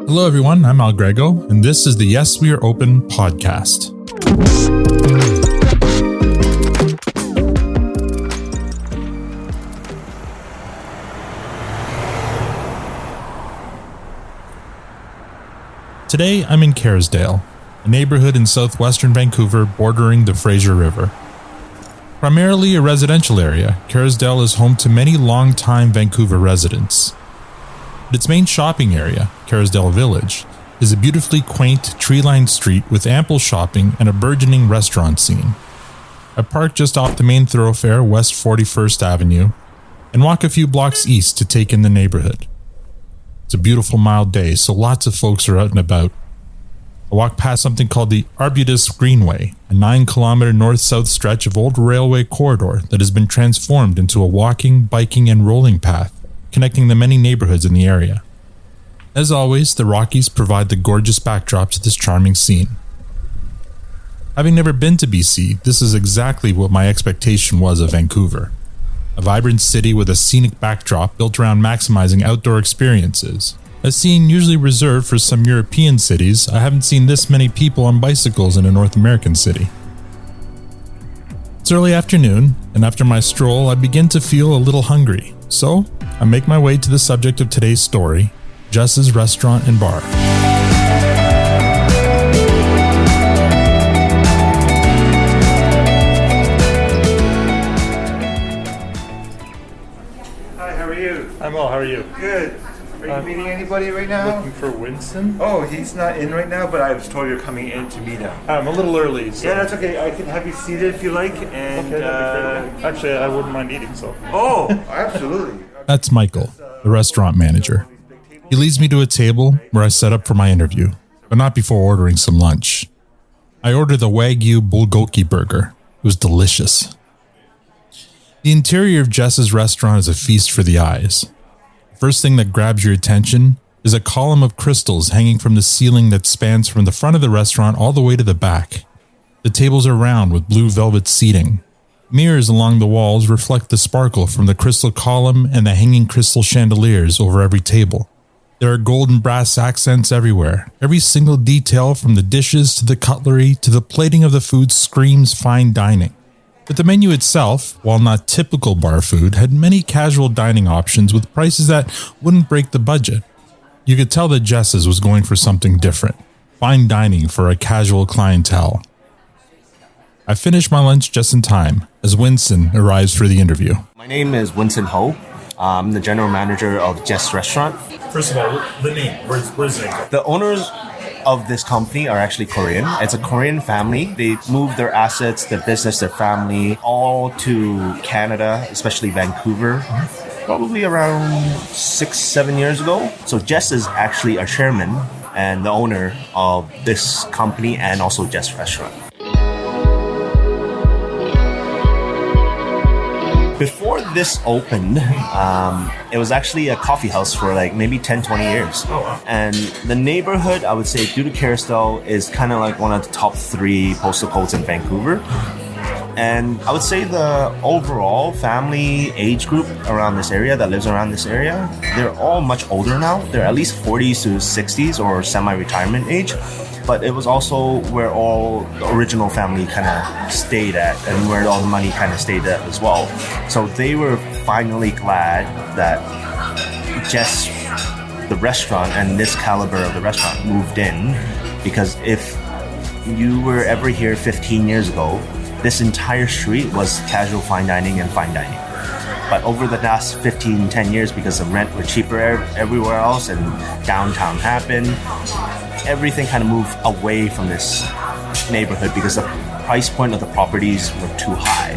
Hello everyone, I'm Al Grego, and this is the Yes We Are Open podcast. Today I'm in Kerrisdale, a neighbourhood in southwestern Vancouver bordering the Fraser River. Primarily a residential area, Kerrisdale is home to many long-time Vancouver residents. But its main shopping area, Kerrisdale Village, is a beautifully quaint, tree-lined street with ample shopping and a burgeoning restaurant scene. I park just off the main thoroughfare, West 41st Avenue, and walk a few blocks east to take in the neighborhood. It's a beautiful mild day, so lots of folks are out and about. I walk past something called the Arbutus Greenway, a 9-kilometer north-south stretch of old railway corridor that has been transformed into a walking, biking, and rolling path, connecting the many neighborhoods in the area. As always, the Rockies provide the gorgeous backdrop to this charming scene. Having never been to BC, this is exactly what my expectation was of Vancouver. A vibrant city with a scenic backdrop built around maximizing outdoor experiences. A scene usually reserved for some European cities. I haven't seen this many people on bicycles in a North American city. It's early afternoon, and after my stroll, I begin to feel a little hungry. So, I make my way to the subject of today's story, Jess's Restaurant and Bar. Hi, how are you? I'm well, how are you? Good. Are you meeting anybody right now? Looking for Winson? Oh, he's not in right now, but I was told you're coming in to meet him. I'm a little early, so... Yeah, that's okay. I can have you seated if you like, and... Okay, that'd be great. Actually, I wouldn't mind eating, so... Oh, absolutely. That's Michael, the restaurant manager. He leads me to a table where I set up for my interview, but not before ordering some lunch. I ordered the Wagyu Bulgogi burger. It was delicious. The interior of Jess's restaurant is a feast for the eyes. The first thing that grabs your attention is a column of crystals hanging from the ceiling that spans from the front of the restaurant all the way to the back. The tables are round with blue velvet seating. Mirrors along the walls reflect the sparkle from the crystal column and the hanging crystal chandeliers over every table. There are gold and brass accents everywhere. Every single detail from the dishes to the cutlery to the plating of the food screams fine dining. But the menu itself, while not typical bar food, had many casual dining options with prices that wouldn't break the budget. You could tell that Jess's was going for something different. Fine dining for a casual clientele. I finished my lunch just in time as Winson arrives for the interview. My name is Winson Ho. I'm the general manager of Jess Restaurant. First of all, the name. Where's the name? The owners of this company are actually Korean. It's a Korean family. They moved their assets, their business, their family, all to Canada, especially Vancouver, probably around 6-7 years ago. So Jess is actually a chairman and the owner of this company and also Jess Restaurant. Before this opened, it was actually a coffee house for like maybe 10-20 years. And the neighborhood, I would say, due to Kerrisdale, is kind of like one of the top 3 postal codes in Vancouver. And I would say the overall family age group around this area, that lives around this area, they're all much older now. They're at least 40s to 60s or semi-retirement age. But it was also where all the original family kind of stayed at and where all the money kind of stayed at as well. So they were finally glad that Jess, the restaurant, and this caliber of the restaurant moved in, because if you were ever here 15 years ago, this entire street was casual fine dining and fine dining. But over the last 10 years, because the rent were cheaper everywhere else and downtown happened, everything kind of moved away from this neighborhood because the price point of the properties were too high.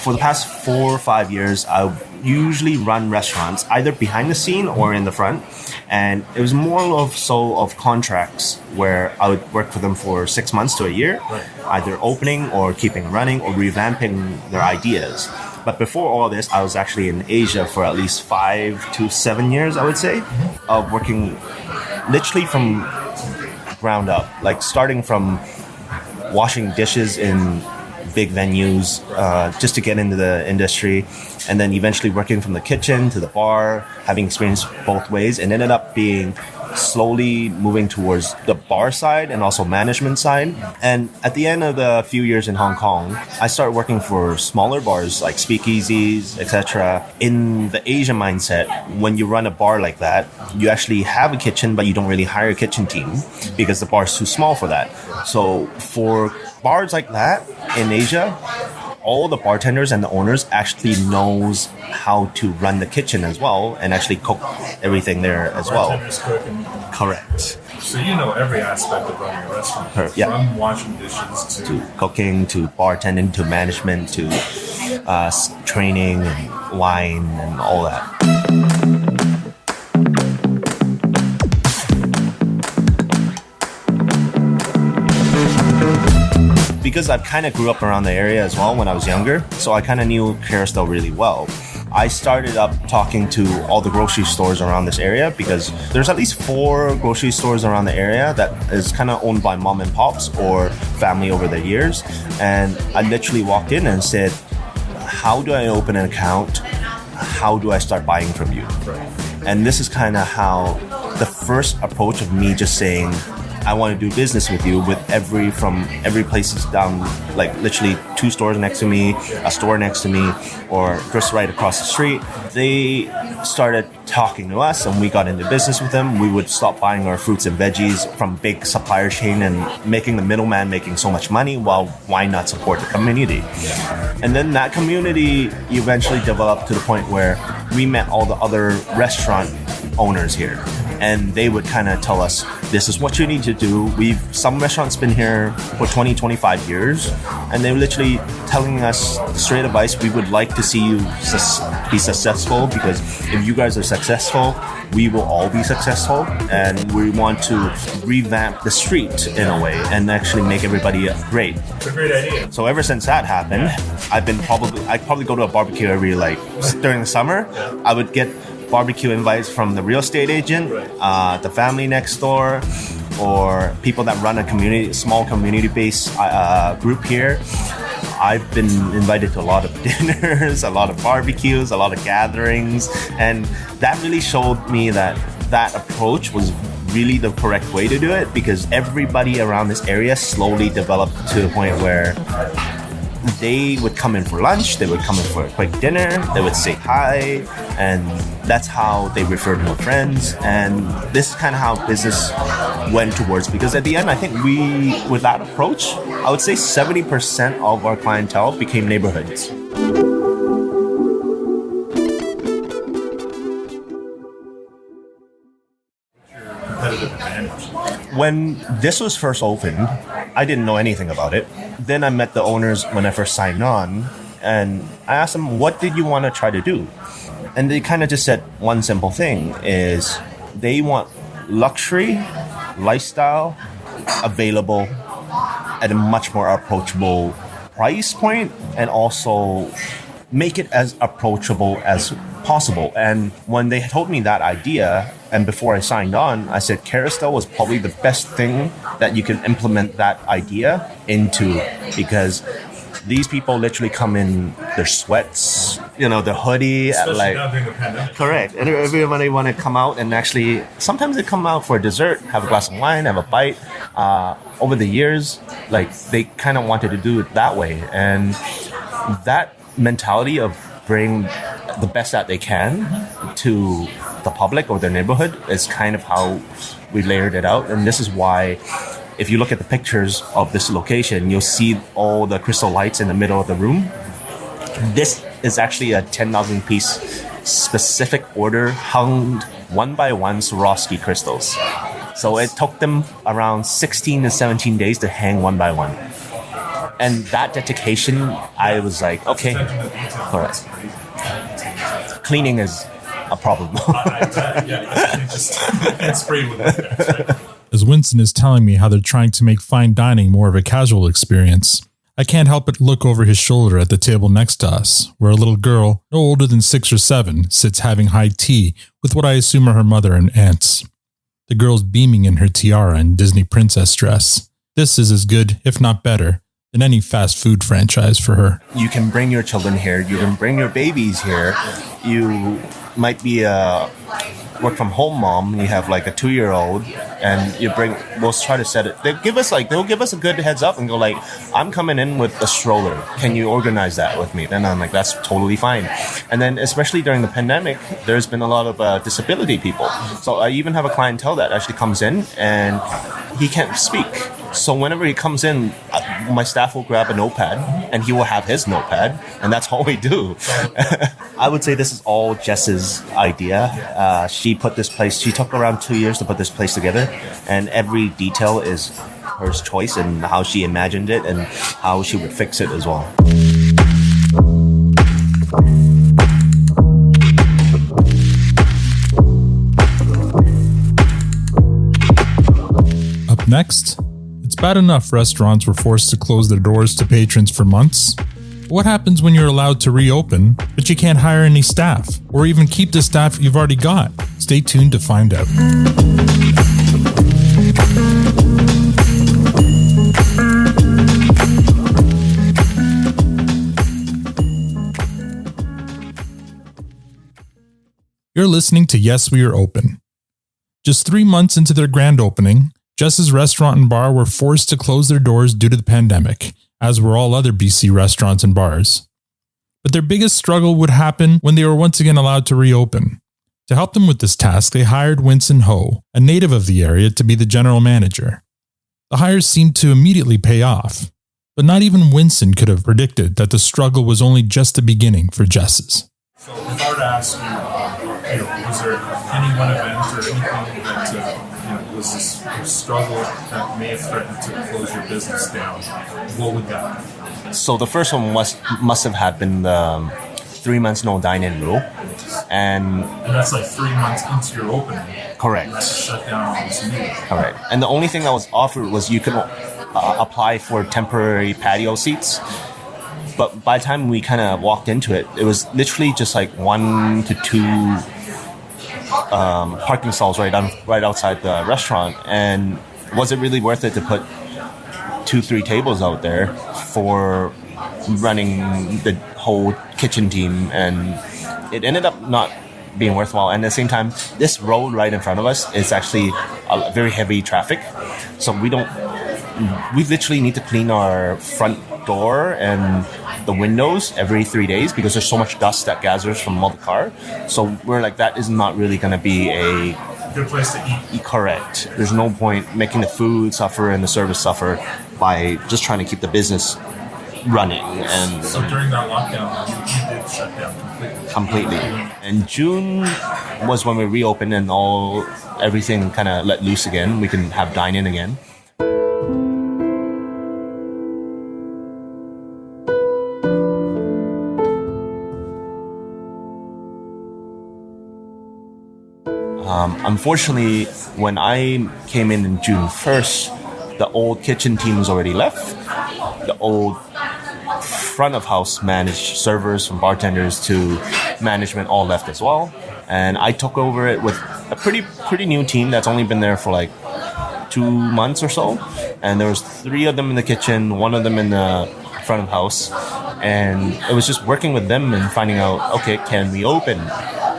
For the past 4 or 5 years, I usually run restaurants either behind the scene or in the front. And it was more of contracts where I would work for them for 6 months to a year, either opening or keeping running or revamping their ideas. But before all this, I was actually in Asia for at least 5 to 7 years, I would say, of working literally from ground up, like starting from washing dishes in big venues just to get into the industry. And then eventually working from the kitchen to the bar, having experienced both ways, and ended up being slowly moving towards the bar side and also management side. And at the end of the few years in Hong Kong, I started working for smaller bars like speakeasies, etc. In the Asian mindset, when you run a bar like that, you actually have a kitchen, but you don't really hire a kitchen team because the bar is too small for that. So for bars like that in Asia, all the bartenders and the owners actually knows how to run the kitchen as well and actually cook everything there as well. Bartenders cook and Correct. so you know every aspect of running a restaurant, Yeah. from washing dishes To cooking, to bartending, to management, to training and wine and all that. Because I kind of grew up around the area as well when I was younger, so I kind of knew Kerrisdale really well. I started up talking to all the grocery stores around this area because there's at least 4 grocery stores around the area that is kind of owned by mom and pops or family over the years. And I literally walked in and said, how do I open an account? How do I start buying from you? And this is kind of how the first approach of me just saying, I want to do business with you with every place down, like literally 2 stores next to me, a store next to me, or just right across the street. They started talking to us and we got into business with them. We would stop buying our fruits and veggies from big supplier chain and making the middleman making so much money. Well, why not support the community? And then that community eventually developed to the point where we met all the other restaurant owners here. And they would kind of tell us, this is what you need to do. Some restaurants been here for 20, 25 years. And they're literally telling us straight advice. We would like to see you be successful because if you guys are successful, we will all be successful. And we want to revamp the street in a way and actually make everybody great. It's a great idea. So ever since that happened, I probably go to a barbecue every during the summer. I would get barbecue invites from the real estate agent, the family next door, or people that run a small community-based group here. I've been invited to a lot of dinners, a lot of barbecues, a lot of gatherings, and that really showed me that approach was really the correct way to do it because everybody around this area slowly developed to a point where they would come in for lunch, they would come in for a quick dinner, they would say hi, and that's how they referred more friends. And this is kind of how business went towards, because at the end, I think with that approach, I would say 70% of our clientele became neighborhoods. Competitive advantage. When this was first opened, I didn't know anything about it. Then I met the owners when I first signed on, and I asked them, what did you want to try to do? And they kind of just said one simple thing is they want luxury, lifestyle, available at a much more approachable price point, and also make it as approachable as possible. And when they told me that idea, and before I signed on, I said Kerrisdale was probably the best thing that you can implement that idea into, because these people literally come in their sweats, their hoodie. Especially now during the pandemic. Correct. And everybody want to come out and actually, sometimes they come out for dessert, have a glass of wine, have a bite. Over the years, they kind of wanted to do it that way. And that mentality of bring the best that they can to the public or their neighborhood is kind of how we layered it out. And this is why, if you look at the pictures of this location, you'll see all the crystal lights in the middle of the room. This is actually a 10,000 piece specific order, hung one by one Swarovski crystals. So it took them around 16 to 17 days to hang one by one. And that dedication, I was like, okay, correct. Cleaning is a problem. As Winson is telling me how they're trying to make fine dining more of a casual experience, I can't help but look over his shoulder at the table next to us, where a little girl, no older than 6 or 7, sits having high tea with what I assume are her mother and aunts. The girl's beaming in her tiara and Disney princess dress. This is as good, if not better, than any fast food franchise for her. You can bring your children here. You can bring your babies here. You might be a work from home mom. You have like a 2-year-old, and we'll try to set it. They'll give us a good heads up and go like, I'm coming in with a stroller. Can you organize that with me? Then I'm like, that's totally fine. And then especially during the pandemic, there's been a lot of disability people. So I even have a clientele that actually comes in and he can't speak. So whenever he comes in, my staff will grab a notepad and he will have his notepad, and that's all we do. I would say this is all Jess's idea. She took around 2 years to put this place together, and every detail is her choice and how she imagined it and how she would fix it as well. Up next, it's bad enough restaurants were forced to close their doors to patrons for months. What happens when you're allowed to reopen, but you can't hire any staff, or even keep the staff you've already got? Stay tuned to find out. You're listening to Yes, We Are Open. Just 3 months into their grand opening, Jess's Restaurant and Bar were forced to close their doors due to the pandemic, as were all other BC restaurants and bars. But their biggest struggle would happen when they were once again allowed to reopen. To help them with this task, they hired Winson Ho, a native of the area, to be the general manager. The hire seemed to immediately pay off, but not even Winson could have predicted that the struggle was only just the beginning for Jess's. So if I were to ask you, was there any one event or anything that was this struggle that may have threatened to close your business down, what would that be? So the first one must have had been the 3 months no dine-in rule. And that's like 3 months into your opening. Correct. Shut down all this meeting. Correct. And the only thing that was offered was you could apply for temporary patio seats. But by the time we kind of walked into it, it was literally just like 1 to 2 parking stalls right outside the restaurant. And was it really worth it to put 2-3 tables out there for running the whole kitchen team? And it ended up not being worthwhile. And at the same time, this road right in front of us is actually a very heavy traffic. So we literally need to clean our front door and the windows every 3 days because there's so much dust that gathers from all the car. So we're like, that is not really going to be a good place to eat. Correct. There's no point making the food suffer and the service suffer by just trying to keep the business running. And so during that lockdown, you did shut down completely. And June was when we reopened and everything kind of let loose again. We can have dine-in again. Unfortunately, when I came in June 1st, the old kitchen team was already left. The old front of house managed servers from bartenders to management all left as well. And I took over it with a pretty new team that's only been there for like 2 months or so. And there was 3 of them in the kitchen, 1 of them in the front of house. And it was just working with them and finding out, okay, can we open?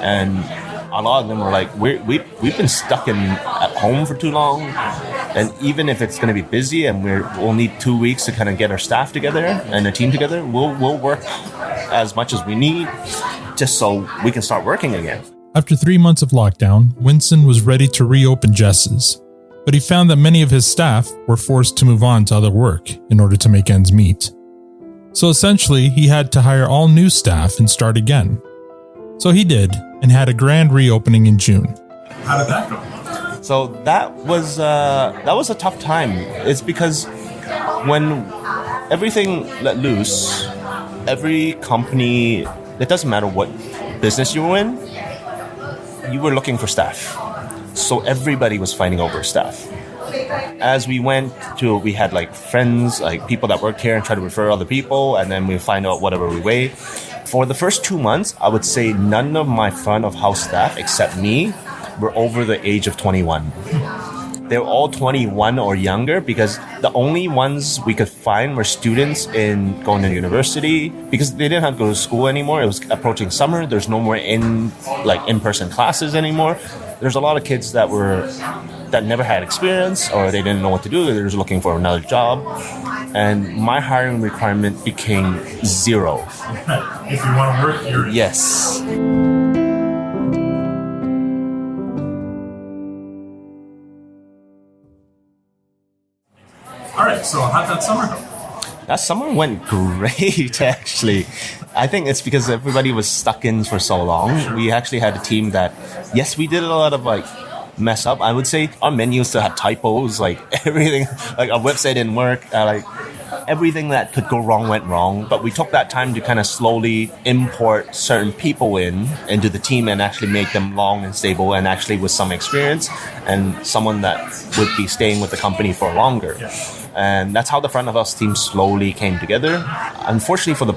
And a lot of them were like, we've been stuck at home for too long, and even if it's going to be busy and we'll need 2 weeks to kind of get our staff together and the team together, we'll work as much as we need just so we can start working again. After 3 months of lockdown, Winson was ready to reopen Jess's, but he found that many of his staff were forced to move on to other work in order to make ends meet. So essentially, he had to hire all new staff and start again. So he did, and had a grand reopening in June. How did that go? So that was a tough time. It's because when everything let loose, every company, it doesn't matter what business you were in, you were looking for staff. So everybody was fighting over staff. As we we had like friends, like people that worked here and tried to refer other people, and then we find out whatever we weigh. For the first 2 months, I would say none of my front of house staff, except me, were over the age of 21. They were all 21 or younger because the only ones we could find were students in going to university because they didn't have to go to school anymore. It was approaching summer. There's no more in-person classes anymore. There's a lot of kids that never had experience or they didn't know what to do. They were just looking for another job. And my hiring requirement became 0. If you want to work here. Yes. All right, so how'd that summer go? That summer went great, actually. I think it's because everybody was stuck in for so long. We actually had a team that, yes, we did a lot of mess up. I would say our menu still had typos, everything, our website didn't work, everything that could go wrong went wrong. But we took that time to kind of slowly import certain people into the team and actually make them long and stable and actually with some experience and someone that would be staying with the company for longer. Yeah. And that's how the front of house team slowly came together. Unfortunately for the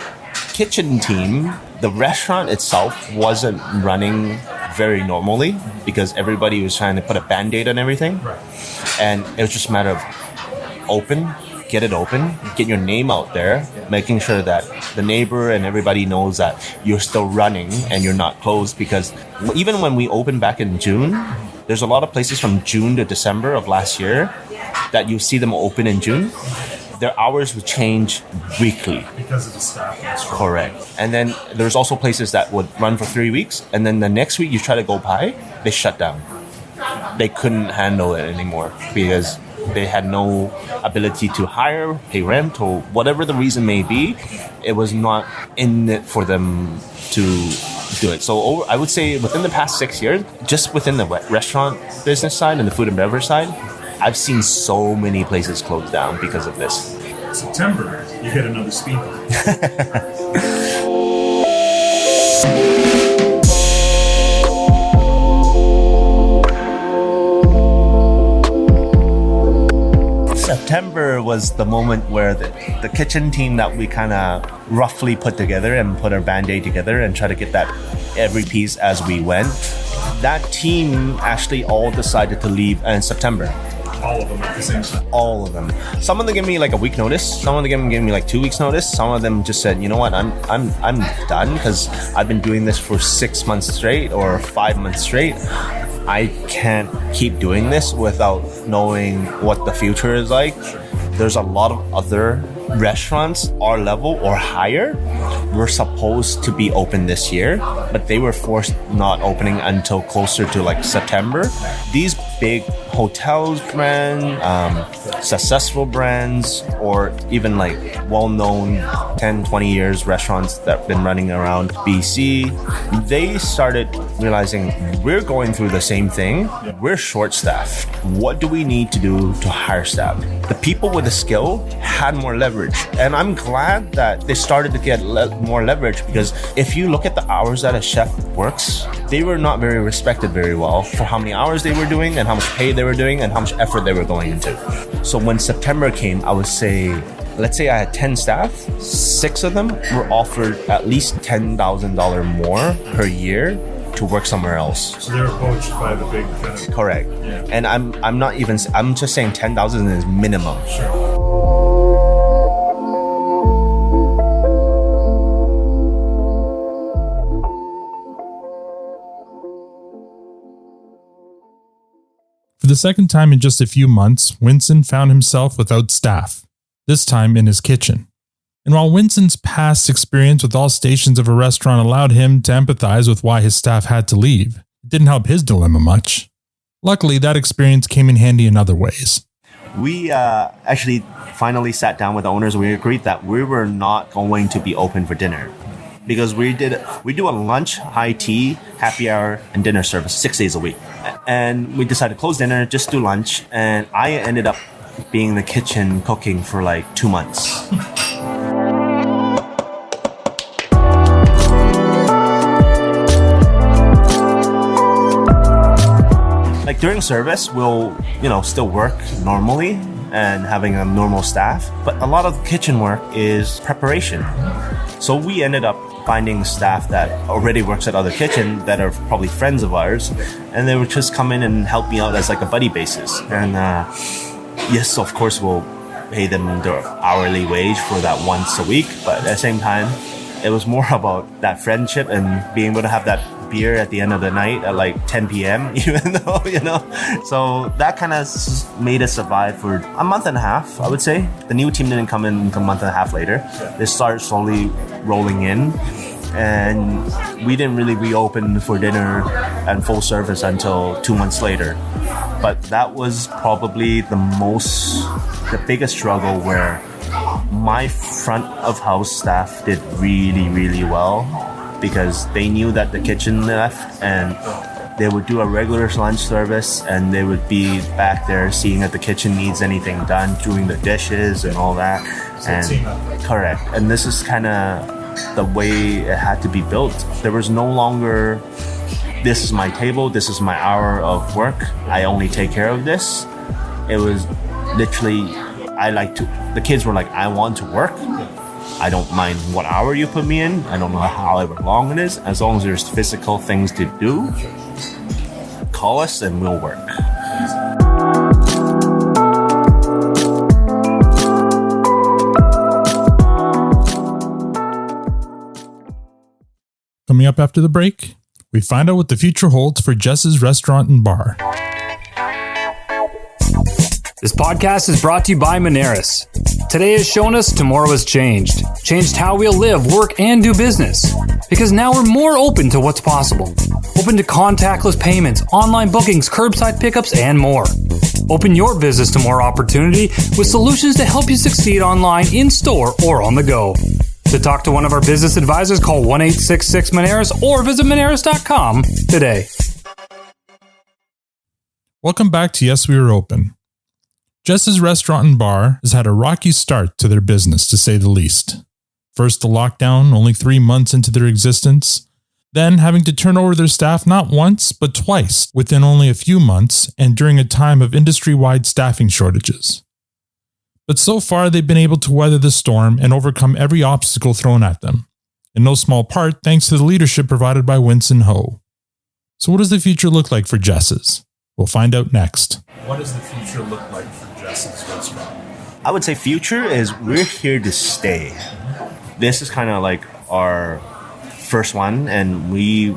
kitchen team, the restaurant itself wasn't running very normally because everybody was trying to put a band-aid on everything. Right. And it was just a matter of get it open, get your name out there, making sure that the neighbor and everybody knows that you're still running and you're not closed. Because even when we opened back in June, there's a lot of places from June to December of last year that you see them open in June. Their hours would change weekly. Because of the staff. Correct. And then there's also places that would run for 3 weeks, and then the next week you try to go by, they shut down. They couldn't handle it anymore because they had no ability to hire, pay rent, or whatever the reason may be. It was not in it for them to do it. So I would say within the past 6 years, just within the restaurant business side and the food and beverage side, I've seen so many places close down because of this. September, you hit another speed bump. September was the moment where the kitchen team that we kind of roughly put together and put our Band-Aid together and try to get that every piece as we went. That team actually all decided to leave in September. All of them at the same time? All of them. Some of them gave me a week notice. Some of them gave me 2 weeks notice. Some of them just said, you know what, I'm done because I've been doing this for 6 months straight or 5 months straight. I can't keep doing this without knowing what the future is like. There's a lot of other restaurants, our level or higher, were supposed to be open this year, but they were forced not opening until closer to September. These big hotels brand, successful brands, or even well-known 10, 20 years restaurants that have been running around BC, they started realizing we're going through the same thing. We're short-staffed. What do we need to do to hire staff? The people with the skill had more leverage. And I'm glad that they started to get more leverage because if you look at the hours that a chef works, they were not very respected very well for how many hours they were doing and how much pay they were doing and how much effort they were going into. So when September came, I would say, let's say I had 10 staff, 6 of them were offered at least $10,000 more per year to work somewhere else. So they were poached by the big kind of... Correct. Yeah. And I'm just saying 10,000 is minimum. Sure. For the second time in just a few months, Winson found himself without staff, this time in his kitchen. And while Winson's past experience with all stations of a restaurant allowed him to empathize with why his staff had to leave, it didn't help his dilemma much. Luckily, that experience came in handy in other ways. We actually finally sat down with the owners. We agreed that we were not going to be open for dinner because we do a lunch, high tea, happy hour, and dinner service 6 days a week. And we decided to close dinner, just do lunch, and I ended up being in the kitchen cooking for 2 months. During service, we'll, still work normally and having a normal staff, but a lot of the kitchen work is preparation. So we ended up finding staff that already works at other kitchen that are probably friends of ours, and they would just come in and help me out as like a buddy basis. And yes, of course, we'll pay them their hourly wage for that once a week, but at the same time, it was more about that friendship and being able to have that beer at the end of the night at like 10 p.m. even though, so that kind of made us survive for a month and a half, I would say. The new team didn't come in until a month and a half later. They started slowly rolling in, and we didn't really reopen for dinner and full service until 2 months later. But that was probably the biggest struggle, where my front of house staff did really, really well, because they knew that the kitchen left, and they would do a regular lunch service, and they would be back there seeing if the kitchen needs anything done, doing the dishes and all that. And correct. And this is kind of the way it had to be built. There was no longer, this is my table, this is my hour of work, I only take care of this. It was literally, the kids were like, I want to work. I don't mind what hour you put me in. I don't know however long it is. As long as there's physical things to do, call us and we'll work. Coming up after the break, we find out what the future holds for Jess's Restaurant and Bar. This podcast is brought to you by Moneris. Today has shown us tomorrow has changed. Changed how we'll live, work, and do business. Because now we're more open to what's possible. Open to contactless payments, online bookings, curbside pickups, and more. Open your business to more opportunity with solutions to help you succeed online, in-store, or on the go. To talk to one of our business advisors, call 1-866-Moneris or visit Moneris.com today. Welcome back to Yes, We Are Open. Jess's Restaurant and Bar has had a rocky start to their business, to say the least. First, the lockdown, only 3 months into their existence. Then, having to turn over their staff not once, but twice within only a few months, and during a time of industry-wide staffing shortages. But so far, they've been able to weather the storm and overcome every obstacle thrown at them, in no small part thanks to the leadership provided by Winson Ho. So what does the future look like for Jess's? We'll find out next. What does the future look like for Jess's Restaurant? I would say future is we're here to stay. This is kind of like our first one, and we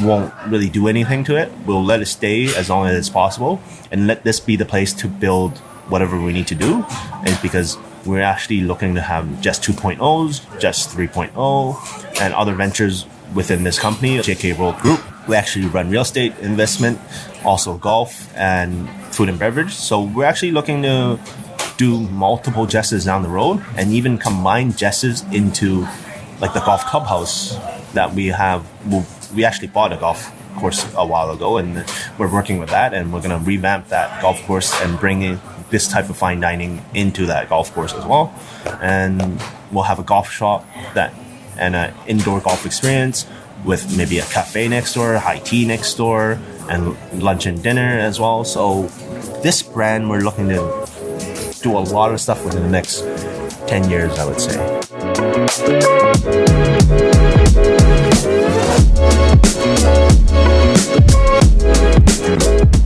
won't really do anything to it. We'll let it stay as long as it's possible, and let this be the place to build whatever we need to do. Is because we're actually looking to have Jess 2.0s, Jess 3.0, and other ventures within this company, JK World Group. We actually run real estate investment, also golf and food and beverage. So we're actually looking to do multiple Jesses down the road, and even combine Jesses into like the golf clubhouse that we have. We actually bought a golf course a while ago, and we're working with that, and we're going to revamp that golf course and bring in this type of fine dining into that golf course as well. And we'll have a golf shop and an indoor golf experience with maybe a cafe next door, high tea next door, and lunch and dinner as well. So this brand, we're looking to do a lot of stuff within the next 10 years, I would say.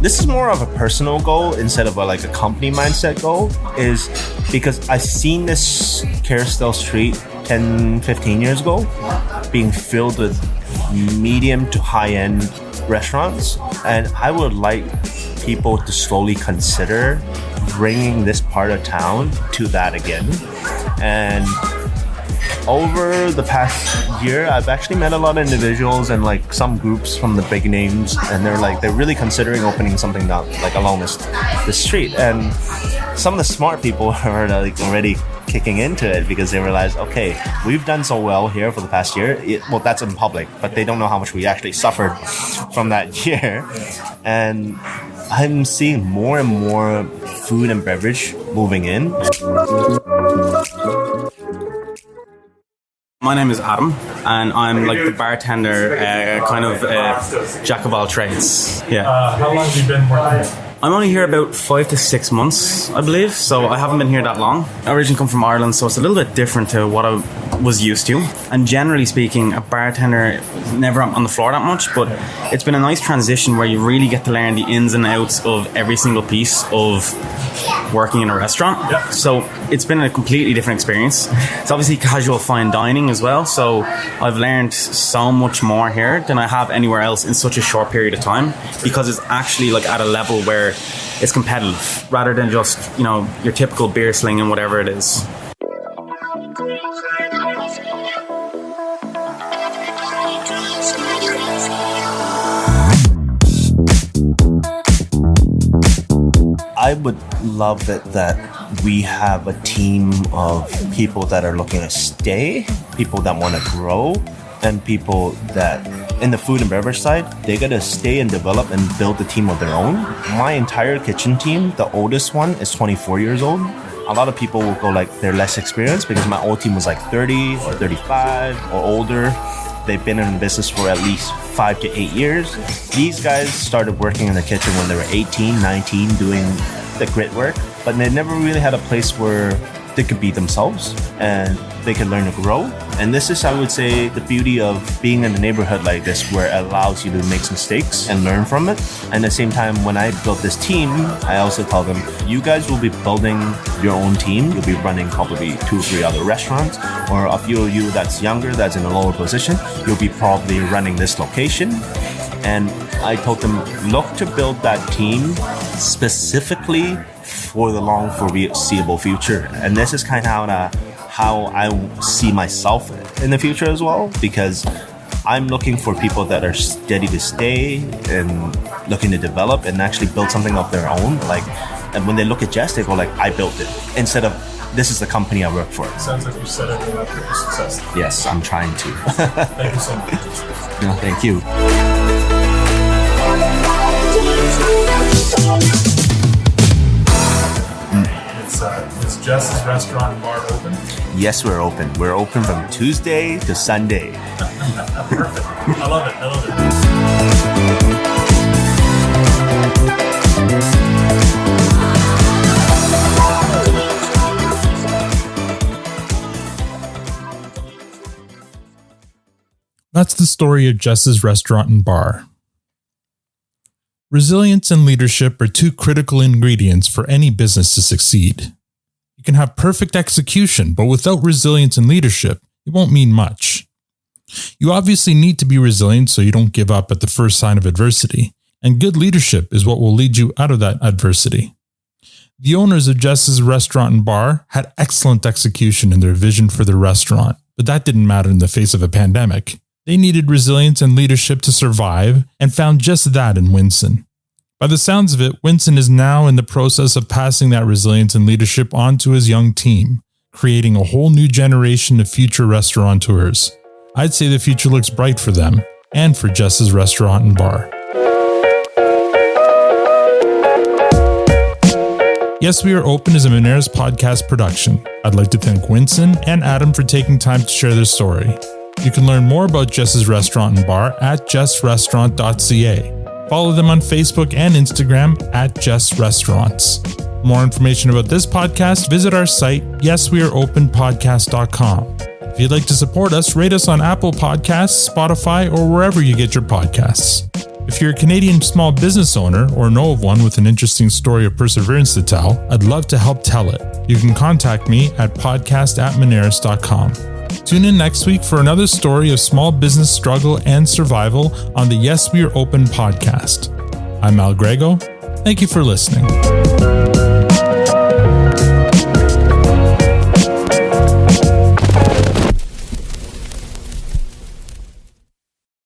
This is more of a personal goal instead of a company mindset goal, is because I've seen this Kerrisdale Street 10, 15 years ago being filled with medium to high-end restaurants, and I would like people to slowly consider bringing this part of town to that again. And over the past year, I've actually met a lot of individuals and some groups from the big names, and they're really considering opening something down along this street. And some of the smart people are already kicking into it, because they realize, okay, we've done so well here for the past year. Well, that's in public, but they don't know how much we actually suffered from that year. And I'm seeing more and more food and beverage moving in. My name is Adam, and I'm the bartender, jack of all trades. Yeah. How long have you been working here? I'm only here about 5 to 6 months, I believe, so I haven't been here that long. I originally come from Ireland, so it's a little bit different to what was used to. And generally speaking, a bartender never on the floor that much, but it's been a nice transition where you really get to learn the ins and outs of every single piece of working in a restaurant. Yeah. So it's been a completely different experience. It's obviously casual fine dining as well, so I've learned so much more here than I have anywhere else in such a short period of time, because it's actually like at a level where it's competitive rather than just, you know, your typical beer sling and whatever it is. I would love it that we have a team of people that are looking to stay, people that want to grow, and people that, in the food and beverage side, they got to stay and develop and build a team of their own. My entire kitchen team, the oldest one is 24 years old. A lot of people will go like they're less experienced because my old team was like 30 or 35 or older. They've been in business for at least 5 to 8 years. These guys started working in the kitchen when they were 18, 19, doing the grit work, but they never really had a place where they could be themselves and they could learn to grow. And this is, I would say, the beauty of being in a neighborhood like this, where it allows you to make mistakes and learn from it. And at the same time, when I built this team, I also tell them, you guys will be building your own team. You'll be running probably 2 or 3 other restaurants, or a few of you that's younger, that's in a lower position, you'll be probably running this location. And I told them, look to build that team specifically for the long foreseeable future. And this is kind of how I see myself in the future as well, because I'm looking for people that are steady to stay and looking to develop and actually build something of their own. Like, and when they look at Jess, they go like, I built it, instead of this is the company I work for. Sounds like you set everything up for success. Yes, I'm trying to. Thank you so much. No, thank you. Is Jess's Restaurant and Bar open? Yes, we're open. We're open from Tuesday to Sunday. Perfect. I love it. I love it. That's the story of Jess's Restaurant and Bar. Resilience and leadership are 2 critical ingredients for any business to succeed. You can have perfect execution, but without resilience and leadership, it won't mean much. You obviously need to be resilient so you don't give up at the first sign of adversity, and good leadership is what will lead you out of that adversity. The owners of Jess's Restaurant and Bar had excellent execution in their vision for their restaurant, but that didn't matter in the face of a pandemic. They needed resilience and leadership to survive, and found just that in Winson. By the sounds of it, Winson is now in the process of passing that resilience and leadership on to his young team, creating a whole new generation of future restaurateurs. I'd say the future looks bright for them, and for Jess's Restaurant and Bar. Yes, We Are Open is a Moneris podcast production. I'd like to thank Winson and Adam for taking time to share their story. You can learn more about Jess's Restaurant and Bar at jessrestaurant.ca. Follow them on Facebook and Instagram at Jess Restaurants. For more information about this podcast, visit our site, yesweareopenpodcast.com. If you'd like to support us, rate us on Apple Podcasts, Spotify, or wherever you get your podcasts. If you're a Canadian small business owner or know of one with an interesting story of perseverance to tell, I'd love to help tell it. You can contact me at podcast@moneris.com. Tune in next week for another story of small business struggle and survival on the Yes We Are Open podcast. I'm Al Grego. Thank you for listening.